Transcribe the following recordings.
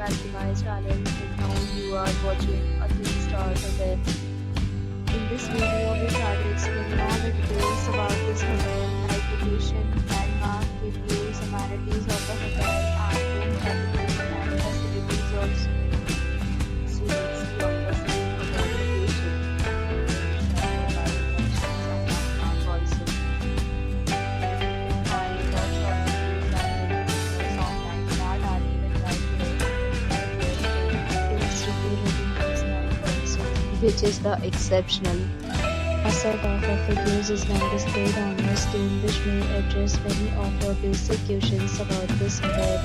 back to my channel, and now you are watching a 3-star hotel. In this video, we try to explain all the details about this hotel, like location, landmark, reviews, amenities of the hotel, and room category and facilities also. So let's see your first hotel location. Also. Which is the exceptional. A set of FAQs is now displayed on your screen, which may address many of your basic questions about this hotel.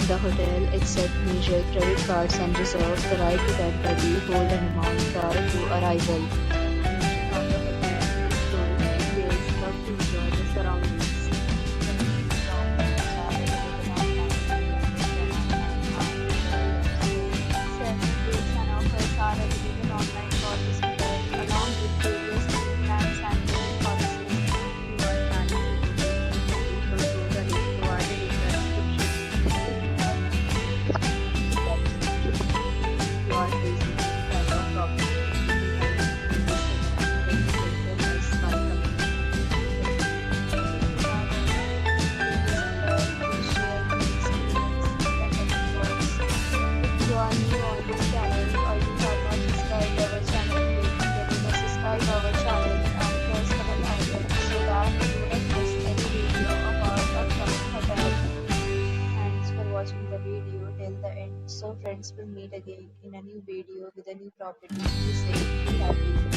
The hotel accepts major credit cards and reserves the right to temporarily hold an amount prior to arrival. So friends, will meet again in a new video with a new property. Be safe, be happy.